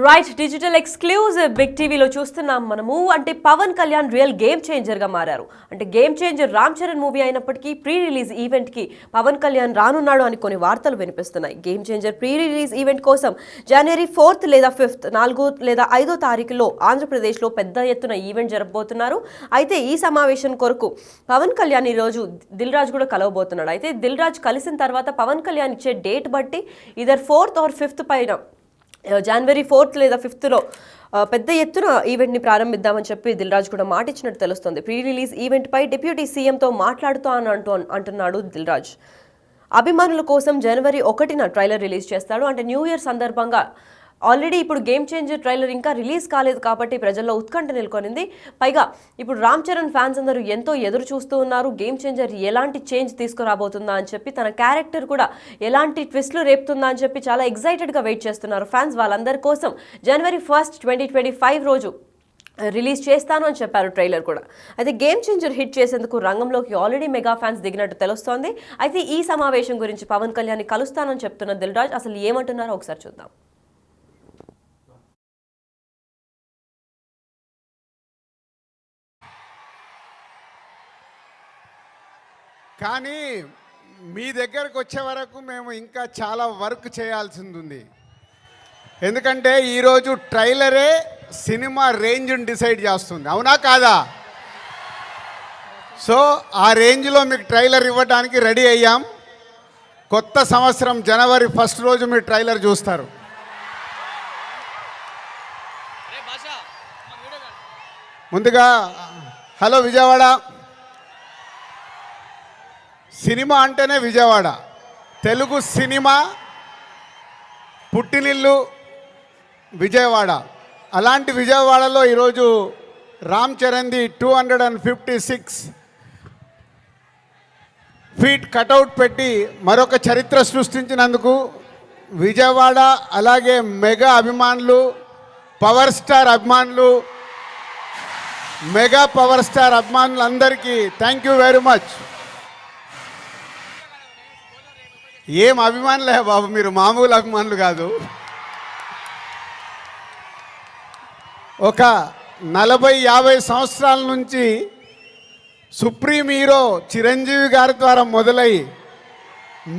Right digital exclusive big టీవీలో చూస్తున్నాం మనము. అంటే పవన్ కళ్యాణ్ రియల్ గేమ్ చేంజర్గా మారారు. అంటే game changer Ram Charan movie అయినప్పటికీ ప్రీ రిలీజ్ ఈవెంట్కి పవన్ కళ్యాణ్ రానున్నాడు అని కొన్ని వార్తలు వినిపిస్తున్నాయి. Game changer pre release event కోసం జనవరి 4th లేదా 5th 4 లేదా 5వ తారీఖులో ఆంధ్రప్రదేశ్లో పెద్ద ఎత్తున ఈవెంట్ జరగబోతున్నారు. అయితే ఈ సమావేశం కొరకు పవన్ కళ్యాణ్ ఈరోజు దిల్ రాజు కూడా కలవబోతున్నాడు. అయితే దిల్ రాజు కలిసిన తర్వాత పవన్ కళ్యాణ్ ఇచ్చే డేట్ బట్టి ఇదర్ 4th or 5th పైన జనవరి 4th లేదా 5thలో పెద్ద ఎత్తున ఈవెంట్ని ప్రారంభిద్దామని చెప్పి దిల్ రాజు కూడా మాట ఇచ్చినట్టు తెలుస్తుంది. ప్రీ రిలీజ్ ఈవెంట్పై డిప్యూటీ సీఎంతో అంటున్నాడు దిల్ రాజు. అభిమానుల కోసం జనవరి 1న ట్రైలర్ రిలీజ్ చేస్తాడు. అంటే న్యూ ఇయర్ సందర్భంగా ఆల్రెడీ ఇప్పుడు గేమ్ చేంజర్ ట్రైలర్ ఇంకా రిలీజ్ కాలేదు కాబట్టి ప్రజల్లో ఉత్కంఠ నెలకొనింది. పైగా ఇప్పుడు రామ్ చరణ్ ఫ్యాన్స్ అందరూ ఎంతో ఎదురు చూస్తూ ఉన్నారు. గేమ్ చేంజర్ ఎలాంటి చేంజ్ తీసుకురాబోతుందా అని చెప్పి, తన క్యారెక్టర్ కూడా ఎలాంటి ట్విస్ట్లు రేపుతుందా అని చెప్పి చాలా ఎక్సైటెడ్గా వెయిట్ చేస్తున్నారు ఫ్యాన్స్. వాళ్ళందరి కోసం జనవరి 1st 2025 రోజు రిలీజ్ చేస్తాను అని చెప్పారు ట్రైలర్ కూడా. అయితే గేమ్ చేంజర్ హిట్ చేసేందుకు రంగంలోకి ఆల్రెడీ మెగా ఫ్యాన్స్ దిగినట్టు తెలుస్తోంది. అయితే ఈ సమావేశం గురించి పవన్ కళ్యాణ్ని కలుస్తానని చెప్తున్న దిల్ రాజు అసలు ఏమంటున్నారో ఒకసారి చూద్దాం. కానీ మీ దగ్గరకు వచ్చే వరకు మేము ఇంకా చాలా వర్క్ చేయాల్సింది ఉంది. ఎందుకంటే ఈరోజు ట్రైలరే సినిమా రేంజ్ని డిసైడ్ చేస్తుంది, అవునా కాదా? సో ఆ రేంజ్లో మీకు ట్రైలర్ ఇవ్వడానికి రెడీ అయ్యాం. కొత్త సంవత్సరం జనవరి 1st రోజు మీరు ట్రైలర్ చూస్తారు. ముందుగా హలో విజయవాడ. సినిమా అంటేనే విజయవాడ. తెలుగు సినిమా పుట్టినిల్లు విజయవాడ. అలాంటి విజయవాడలో ఈరోజు రామ్ చరణ్ది 256 ఫీట్ కటౌట్ పెట్టి మరొక చరిత్ర సృష్టించినందుకు విజయవాడ, అలాగే మెగా అభిమానులు, పవర్ స్టార్ అభిమానులు, మెగా పవర్ స్టార్ అభిమానులందరికీ థ్యాంక్ యూ వెరీ మచ్. ఏం అభిమానులే బాబు, మీరు మామూలు అభిమానులు కాదు. ఒక 40-50 సంవత్సరాల నుంచి సుప్రీం హీరో చిరంజీవి గారి ద్వారా మొదలై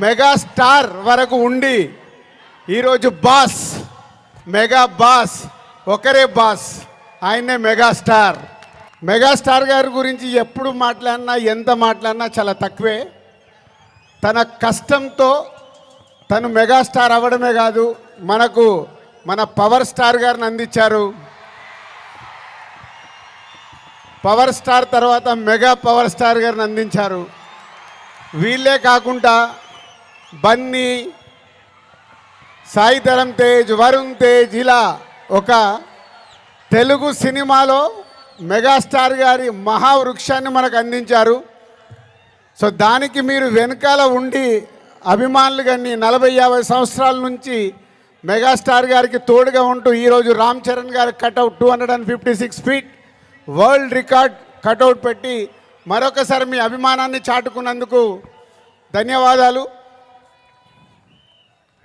మెగాస్టార్ వరకు ఉండి ఈరోజు బాస్, మెగా బాస్, ఒకరే బాస్, ఆయనే మెగాస్టార్. మెగాస్టార్ గారి గురించి ఎప్పుడు మాట్లాడినా, ఎంత మాట్లాడినా చాలా తక్కువే. తన కష్టంతో తను మెగాస్టార్ అవ్వడమే కాదు, మనకు మన పవర్ స్టార్ గారిని అందించారు. పవర్ స్టార్ తర్వాత మెగా పవర్ స్టార్ గారిని అందించారు. వీళ్ళే కాకుండా బన్నీ, సాయి ధరమ్ తేజ్, వరుణ్ తేజ్, ఇలా ఒక తెలుగు సినిమాలో మెగాస్టార్ గారి మహావృక్షాన్ని మనకు అందించారు. సో దానికి మీరు వెనకాల ఉండి అభిమానులు కానీ 40-50 సంవత్సరాల నుంచి మెగాస్టార్ గారికి తోడుగా ఉంటూ ఈరోజు రామ్ చరణ్ గారి cutout 256 feet world record cutout పెట్టి మరొకసారి మీ అభిమానాన్ని చాటుకున్నందుకు ధన్యవాదాలు.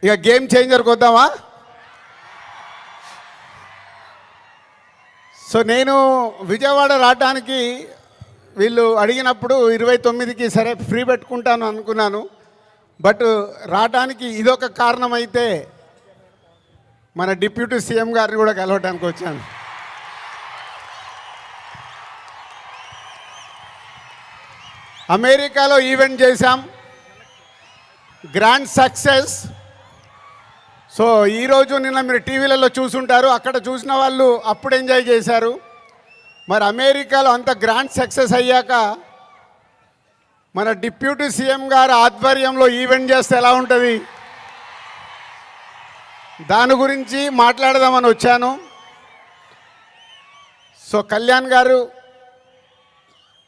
ఇక గేమ్ చేంజర్కి వద్దామా? సో నేను విజయవాడ రావడానికి వీళ్ళు అడిగినప్పుడు 29కి సరే ఫ్రీ పెట్టుకుంటాను అనుకున్నాను. బట్ రావడానికి ఇదొక కారణమైతే మన డిప్యూటీ సీఎం గారిని కూడా కలవడానికి వచ్చాను. అమెరికాలో ఈవెంట్ చేశాం, గ్రాండ్ సక్సెస్. సో ఈరోజు నిన్న మీరు టీవీలలో చూసుంటారు, అక్కడ చూసిన వాళ్ళు అప్పుడు ఎంజాయ్ చేశారు. మరి అమెరికాలో అంత గ్రాండ్ సక్సెస్ అయ్యాక మన డిప్యూటీ సీఎం గారు ఆధ్వర్యంలో ఈవెంట్ చేస్తే ఎలా ఉంటుంది, దాని గురించి మాట్లాడదామని వచ్చాను. సో కళ్యాణ్ గారు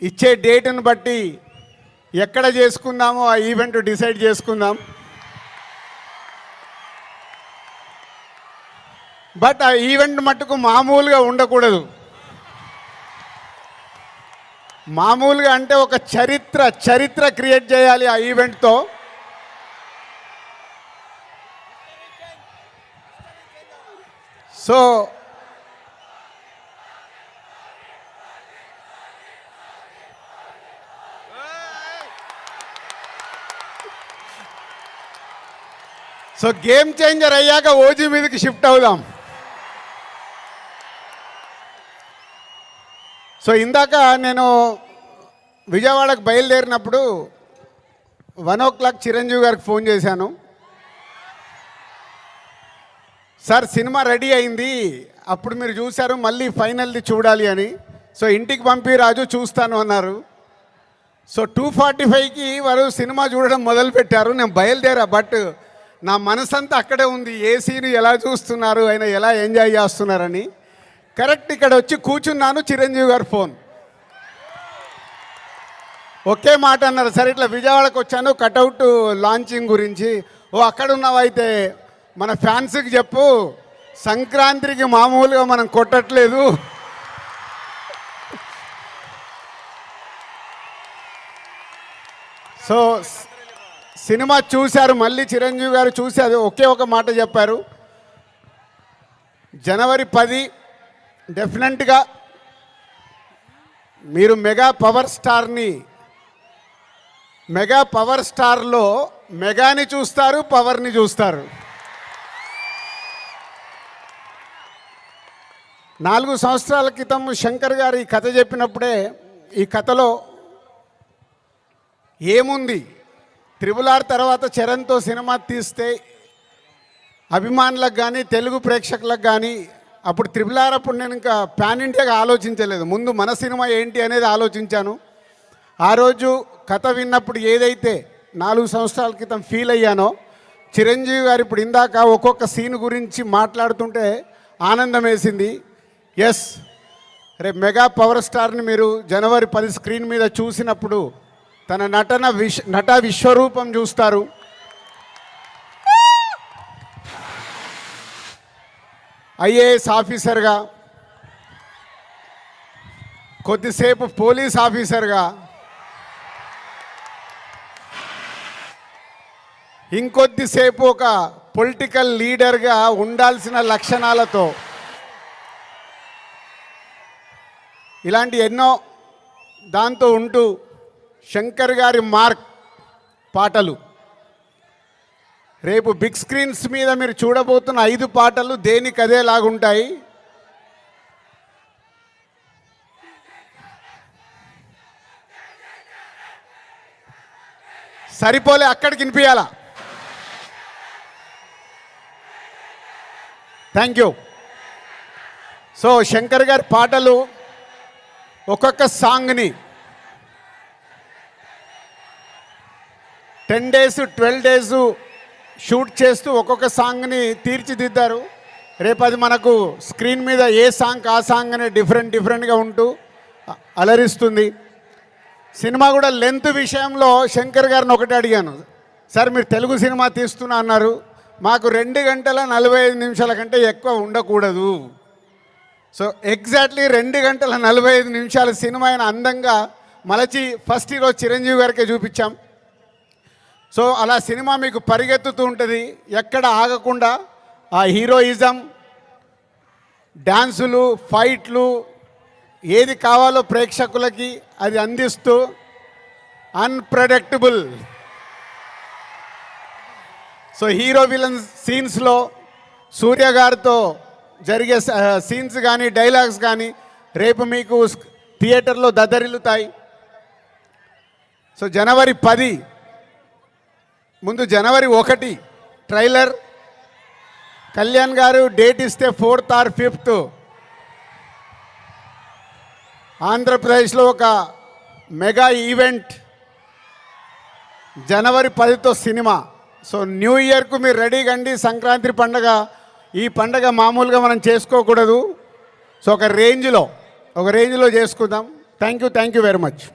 ఇచ్చే డేట్ని బట్టి ఎక్కడ చేసుకుందామో ఆ ఈవెంట్ డిసైడ్ చేసుకుందాం. బట్ ఆ ఈవెంట్ మట్టుకు మామూలుగా ఉండకూడదు. మామూలుగా అంటే ఒక చరిత్ర క్రియేట్ చేయాలి ఆ ఈవెంట్తో. సో సో గేమ్ చేంజర్ అయ్యాక ఓజీ మీదకి షిఫ్ట్ అవుదాం. సో ఇందాక నేను విజయవాడకు బయలుదేరినప్పుడు 1 o'clock చిరంజీవి గారికి ఫోన్ చేశాను. సార్ సినిమా రెడీ అయింది, అప్పుడు మీరు చూశారు, మళ్ళీ ఫైనల్ది చూడాలి అని. సో ఇంటికి పంపి రాజు చూస్తాను అన్నారు. సో 2:45కి వారు సినిమా చూడడం మొదలుపెట్టారు. నేను బయలుదేరా, బట్ నా మనసంతా అక్కడే ఉంది. ఏ సీన్ ఎలా చూస్తున్నారు, ఆయన ఎలా ఎంజాయ్ చేస్తున్నారని. కరెక్ట్ ఇక్కడ వచ్చి కూర్చున్నాను, చిరంజీవి గారు ఫోన్. ఒకే మాట అన్నారు, సరే ఇట్లా విజయవాడకు వచ్చాను కటౌట్ లాంచింగ్ గురించి. ఓ అక్కడ ఉన్నావైతే మన ఫ్యాన్స్కి చెప్పు, సంక్రాంతికి మామూలుగా మనం కొట్టట్లేదు. సో సినిమా చూశారు, మళ్ళీ చిరంజీవి గారు చూసి అది ఒకే ఒక మాట చెప్పారు, January 10 డెఫినెట్గా మీరు మెగా పవర్ స్టార్లో మెగాని చూస్తారు, పవర్ని చూస్తారు. 4 సంవత్సరాల క్రితం శంకర్ గారు ఈ కథ చెప్పినప్పుడే, ఈ కథలో ఏముంది, RRR తర్వాత చరణ్తో సినిమా తీస్తే అభిమానులకు కానీ తెలుగు ప్రేక్షకులకు కానీ, అప్పుడు RRR అప్పుడు నేను ఇంకా పాన్ ఇండియాగా ఆలోచించలేదు, ముందు మన సినిమా ఏంటి అనేది ఆలోచించాను. ఆ రోజు కథ విన్నప్పుడు ఏదైతే 4 సంవత్సరాల క్రితం ఫీల్ అయ్యానో, చిరంజీవి గారు ఇప్పుడు ఇందాక ఒక్కొక్క సీన్ గురించి మాట్లాడుతుంటే ఆనందం వేసింది. ఎస్, రేపు మెగా పవర్ స్టార్ని మీరు January 10 స్క్రీన్ మీద చూసినప్పుడు తన నట విశ్వరూపం చూస్తారు. IAS ఆఫీసర్గా, కొద్దిసేపు పోలీస్ ఆఫీసర్గా, ఇంకొద్దిసేపు ఒక పొలిటికల్ లీడర్గా ఉండాల్సిన లక్షణాలతో, ఇలాంటి ఎన్నో దాంతో ఉంటూ శంకర్ గారి మార్క్ పాటలు, రేపు బిగ్ స్క్రీన్స్ మీద మీరు చూడబోతున్న 5 పాటలు దేనికి అదేలాగుంటాయి. సరిపోలే, అక్కడికి వినిపించాలా. Thank you. సో శంకర్ గారి పాటలు ఒక్కొక్క సాంగ్ని 10 days 12 days షూట్ చేస్తూ ఒక్కొక్క సాంగ్ని తీర్చిదిద్దారు. రేపు అది మనకు స్క్రీన్ మీద ఏ సాంగ్ ఆ సాంగ్ అనే డిఫరెంట్గా ఉంటూ అలరిస్తుంది. సినిమా కూడా లెంత్ విషయంలో శంకర్ గారిని ఒకటి అడిగాను, సార్ మీరు తెలుగు సినిమా తీస్తున్నా అన్నారు, మాకు 2 గంటల 45 నిమిషాల కంటే ఎక్కువ ఉండకూడదు. సో ఎగ్జాక్ట్లీ 2 గంటల 45 నిమిషాల సినిమా అయిన అందంగా మలచి ఫస్ట్ ఈరోజు చిరంజీవి గారికే చూపించాం. సో అలా సినిమా మీకు పరిగెత్తుతూ ఉంటుంది, ఎక్కడ ఆగకుండా ఆ హీరోయిజం, డ్యాన్సులు, ఫైట్లు, ఏది కావాలో ప్రేక్షకులకి అది అందిస్తూ అన్ప్రెడిక్టబుల్. సో హీరో విలన్ సీన్స్లో సూర్య గారితో జరిగే సీన్స్ కానీ డైలాగ్స్ కానీ రేపు మీకు థియేటర్లో దద్దరిల్లుతాయి. సో January 10 ముందు January 1 ట్రైలర్, కళ్యాణ్ గారు డేట్ ఇస్తే 4th or 5th ఆంధ్రప్రదేశ్లో ఒక మెగా ఈవెంట్ January 10తో సినిమా. సో న్యూ ఇయర్కు మీరు రెడీగా అండి. సంక్రాంతి పండగ, ఈ పండగ మామూలుగా మనం చేసుకోకూడదు. సో ఒక రేంజ్లో చేసుకుందాం. Thank you very much.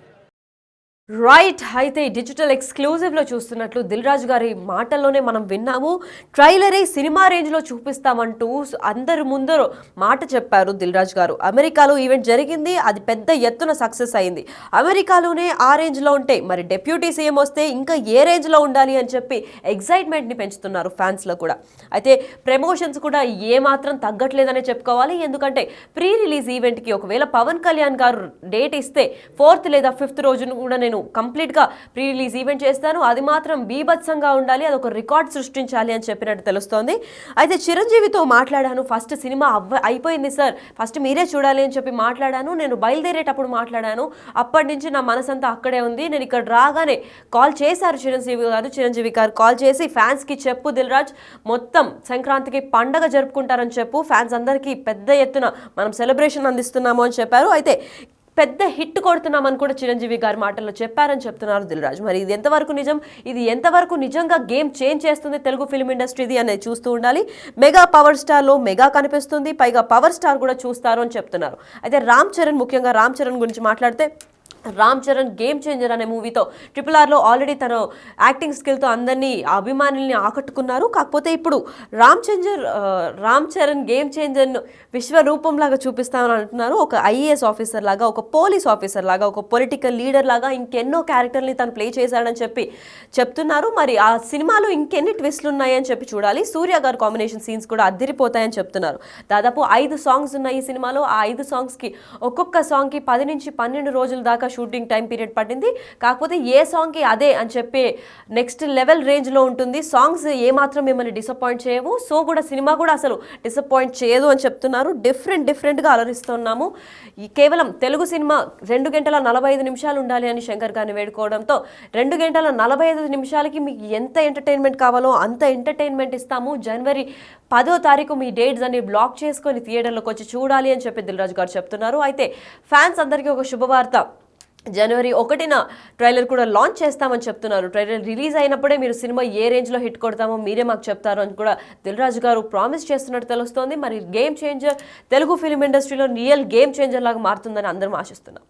Right అయితే డిజిటల్ ఎక్స్క్లూజివ్లో చూస్తున్నట్లు దిల్ రాజు గారి మాటల్లోనే మనం విన్నాము. ట్రైలరే సినిమా రేంజ్లో చూపిస్తామంటూ అందరి ముందర మాట చెప్పారు దిల్ రాజు గారు. అమెరికాలో ఈవెంట్ జరిగింది, అది పెద్ద ఎత్తున సక్సెస్ అయింది. అమెరికాలోనే ఆ రేంజ్లో ఉంటే మరి డెప్యూటీ సీఎం వస్తే ఇంకా ఏ రేంజ్లో ఉండాలి అని చెప్పి ఎగ్జైట్మెంట్ని పెంచుతున్నారు ఫ్యాన్స్లో కూడా. అయితే ప్రమోషన్స్ కూడా ఏమాత్రం తగ్గట్లేదనే చెప్పుకోవాలి. ఎందుకంటే ప్రీ రిలీజ్ ఈవెంట్కి ఒకవేళ పవన్ కళ్యాణ్ గారు డేట్ ఇస్తే 4th లేదా 5th రోజును కూడా నేను కంప్లీట్గా ప్రీ రిలీజ్ ఈవెంట్ చేస్తాను, అది మాత్రం బీభత్సంగా ఉండాలి, అది ఒక రికార్డ్ సృష్టించాలి అని చెప్పినట్టు తెలుస్తోంది. అయితే చిరంజీవితో మాట్లాడాను, ఫస్ట్ సినిమా అయిపోయింది సార్, ఫస్ట్ మీరే చూడాలి అని చెప్పి మాట్లాడాను, నేను బయలుదేరేటప్పుడు మాట్లాడాను, అప్పటి నుంచి నా మనసంతా అక్కడే ఉంది, నేను ఇక్కడ రాగానే కాల్ చేశారు చిరంజీవి గారు కాల్ చేసి ఫ్యాన్స్కి చెప్పు దిల్ రాజ్ మొత్తం సంక్రాంతికి పండగ జరుపుకుంటారని చెప్పు, ఫ్యాన్స్ అందరికీ పెద్ద ఎత్తున మనం సెలబ్రేషన్ అందిస్తున్నాము అని చెప్పారు. అయితే పెద్ద హిట్ కొడుతున్నామని కూడా చిరంజీవి గారి మాటల్లో చెప్పారని చెప్తున్నారు దిల్ రాజు. మరి ఇది ఎంతవరకు నిజం, ఇది ఎంతవరకు నిజంగా గేమ్ చేంజ్ చేస్తుంది తెలుగు ఫిల్మ్ ఇండస్ట్రీది అనేది చూస్తూ ఉండాలి. మెగా పవర్ స్టార్లో మెగా కనిపిస్తుంది, పైగా పవర్ స్టార్ కూడా చూస్తారు అని చెప్తున్నారు. అయితే ముఖ్యంగా రామ్ చరణ్ గురించి మాట్లాడితే రామ్ చరణ్ గేమ్ చేంజర్ అనే మూవీతో RRRలో ఆల్రెడీ తన యాక్టింగ్ స్కిల్తో అందరినీ అభిమానుల్ని ఆకట్టుకున్నారు. కాకపోతే ఇప్పుడు రామ్ చరణ్ గేమ్ చేంజర్ను విశ్వరూపంలాగా చూపిస్తామని అంటున్నారు. ఒక IAS ఆఫీసర్ లాగా, ఒక పోలీస్ ఆఫీసర్ లాగా, ఒక పొలిటికల్ లీడర్ లాగా ఇంకెన్నో క్యారెక్టర్ని తను ప్లే చేశాడని చెప్పి చెప్తున్నారు. మరి ఆ సినిమాలో ఇంకెన్ని ట్విస్ట్లు ఉన్నాయని చెప్పి చూడాలి. సూర్య గారు కాంబినేషన్ సీన్స్ కూడా అద్దరిపోతాయని చెప్తున్నారు. దాదాపు 5 సాంగ్స్ ఉన్నాయి ఈ సినిమాలో. ఆ 5 సాంగ్స్కి ఒక్కొక్క సాంగ్కి 10 నుంచి 12 రోజుల దాకా షూటింగ్ టైం పీరియడ్ పట్టింది. కాకపోతే ఏ సాంగ్కి అదే అని చెప్పి నెక్స్ట్ లెవెల్ రేంజ్లో ఉంటుంది. సాంగ్స్ ఏమాత్రం మిమ్మల్ని డిసప్పాయింట్ చేయవు, సో కూడా సినిమా కూడా అసలు డిసప్పాయింట్ చేయదు అని చెప్తున్నారు. డిఫరెంట్గా అలరిస్తున్నాము. కేవలం తెలుగు సినిమా 2 గంటల 45 నిమిషాలు ఉండాలి అని శంకర్ గారిని వేడుకోవడంతో 2 గంటల 45 నిమిషాలకి మీకు ఎంత ఎంటర్టైన్మెంట్ కావాలో అంత ఎంటర్టైన్మెంట్ ఇస్తాము. జనవరి 10వ తారీఖు మీ డేట్స్ అన్ని బ్లాక్ చేసుకొని థియేటర్లోకి వచ్చి చూడాలి అని చెప్పి దిల్ రాజు గారు చెప్తున్నారు. అయితే ఫ్యాన్స్ అందరికీ ఒక శుభవార్త, జనవరి 1న ట్రైలర్ కూడా లాంచ్ చేస్తామని చెప్తున్నారు. ట్రైలర్ రిలీజ్ అయినప్పుడే మీరు సినిమా ఏ రేంజ్లో హిట్ కొడతామో మీరే మాకు చెప్తారు అని కూడా దిల్ రాజు గారు ప్రామిస్ చేస్తున్నట్టు తెలుస్తోంది. మరి గేమ్ చేంజర్ తెలుగు ఫిల్మ్ ఇండస్ట్రీలో రియల్ గేమ్ చేంజర్ లాగా మారుతుందని అందరం ఆశిస్తున్నాం.